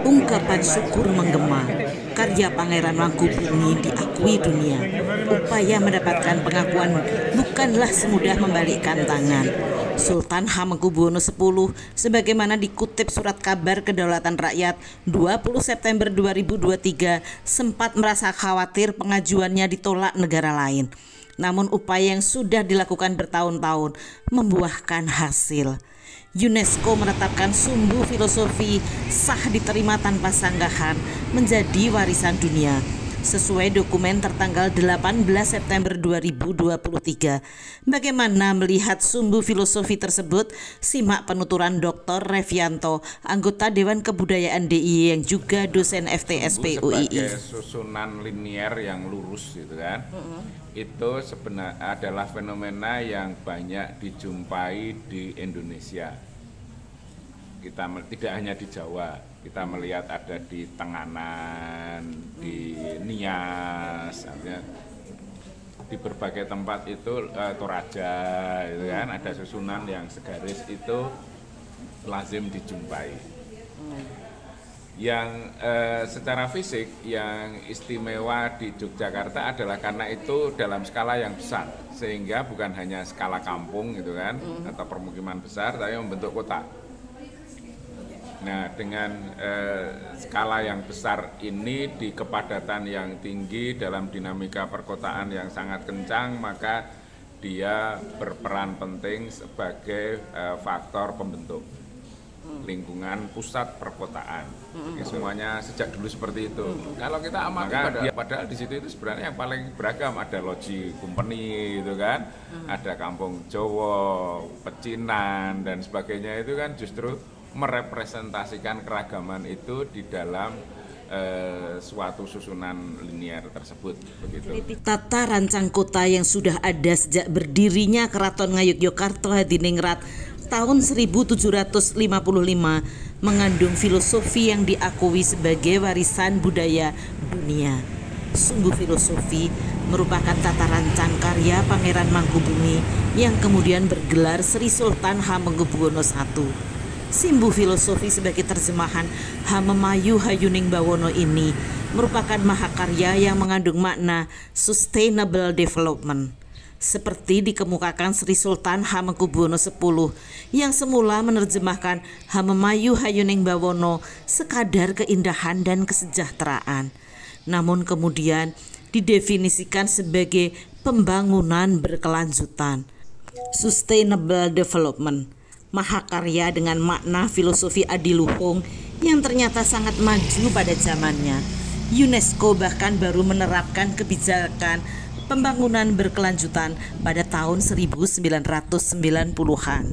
Ungkapan syukur menggema, karya Pangeran Mangkubumi diakui dunia. Upaya mendapatkan pengakuan bukanlah semudah membalikkan tangan. Sultan Hamengkubuwono X, sebagaimana dikutip surat kabar Kedaulatan Rakyat 20 September 2023, sempat merasa khawatir pengajuannya ditolak negara lain. Namun upaya yang sudah dilakukan bertahun-tahun membuahkan hasil. UNESCO menetapkan sumbu filosofi sah diterima tanpa sanggahan menjadi warisan dunia sesuai dokumen tertanggal 18 September 2023. Bagaimana melihat sumbu filosofi tersebut? Simak penuturan Dr. Revianto, anggota Dewan Kebudayaan DIY yang juga dosen FTSP UII. Sebagai susunan linier yang lurus gitu kan. Itu sebenarnya adalah fenomena yang banyak dijumpai di Indonesia. Kita tidak hanya di Jawa, kita melihat ada di Tenganan, di Nias, artinya di berbagai tempat itu Toraja, itu kan ada susunan yang segaris itu lazim dijumpai. Yang secara fisik yang istimewa di Yogyakarta adalah karena itu dalam skala yang besar, sehingga bukan hanya skala kampung gitu kan atau permukiman besar, tapi membentuk kota. Nah, dengan skala yang besar ini di kepadatan yang tinggi dalam dinamika perkotaan yang sangat kencang, maka dia berperan penting sebagai faktor pembentuk lingkungan pusat perkotaan. Ya, semuanya sejak dulu seperti itu. Kalau kita amati padahal di situ itu sebenarnya yang paling beragam, ada loji company itu kan, ada kampung Jowo, pecinan dan sebagainya, itu kan justru merepresentasikan keragaman itu di dalam suatu susunan linier tersebut begitu. Tata rancang kota yang sudah ada sejak berdirinya Keraton Ngayogyakarta Hadiningrat tahun 1755 mengandung filosofi yang diakui sebagai warisan budaya dunia. Sumbu filosofi merupakan tata rancang karya Pangeran Mangkubumi yang kemudian bergelar Sri Sultan Hamengkubuwono I. Sumbu filosofi sebagai terjemahan Hamemayu Hayuning Bawono ini merupakan mahakarya yang mengandung makna sustainable development. Seperti dikemukakan Sri Sultan Hamengkubuwono X yang semula menerjemahkan Hamemayu Hayuning Bawono sekadar keindahan dan kesejahteraan, namun kemudian didefinisikan sebagai pembangunan berkelanjutan, sustainable development. Mahakarya dengan makna filosofi adiluhung yang ternyata sangat maju pada zamannya. UNESCO bahkan baru menerapkan kebijakan pembangunan berkelanjutan pada tahun 1990-an.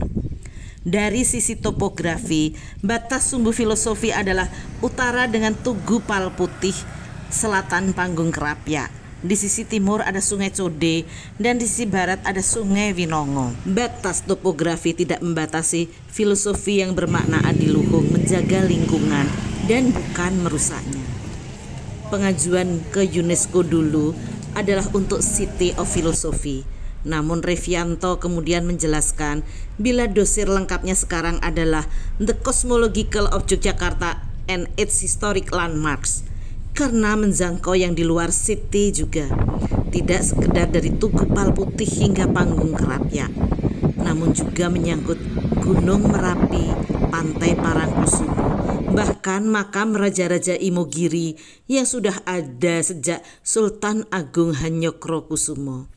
Dari sisi topografi, batas sumbu filosofi adalah utara dengan Tugu Palputih, selatan Panggung Kerapia. Di sisi timur ada Sungai Code dan di sisi barat ada Sungai Winongo. Batas topografi tidak membatasi filosofi yang bermakna adiluhung, menjaga lingkungan dan bukan merusaknya. Pengajuan ke UNESCO dulu adalah untuk City of Philosophy. Namun Revianto kemudian menjelaskan bila dosir lengkapnya sekarang adalah The Cosmological of Yogyakarta and its Historic Landmarks, karena menjangkau yang di luar city juga, tidak sekedar dari Tugu Palputih hingga Panggung Kerapia, namun juga menyangkut Gunung Merapi, Pantai Parangkusumo, bahkan makam Raja-Raja Imogiri yang sudah ada sejak Sultan Agung Hanyokrokusumo.